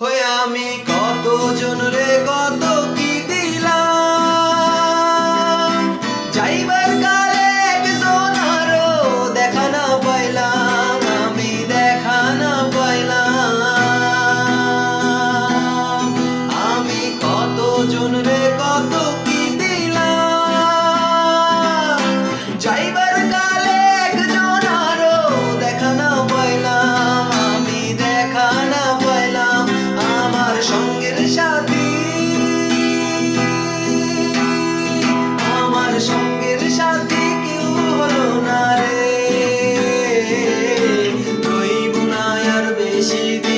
হয়ে আমি কত জনরে কত কি দিলাম, যাইবার কালে একজন আরো দেখা না পাইলাম, আমি দেখা না পাইলাম। আমি কত জনরে কত কি দিলাম, যাইবার কালে একজন আরো দেখা না পাইলাম, আমি দেখা না পাইলাম। আমার সঙ্গের সাথী, আমার সঙ্গের সাথী কেউ হলো না রে, রইব না আর বেশি দিন।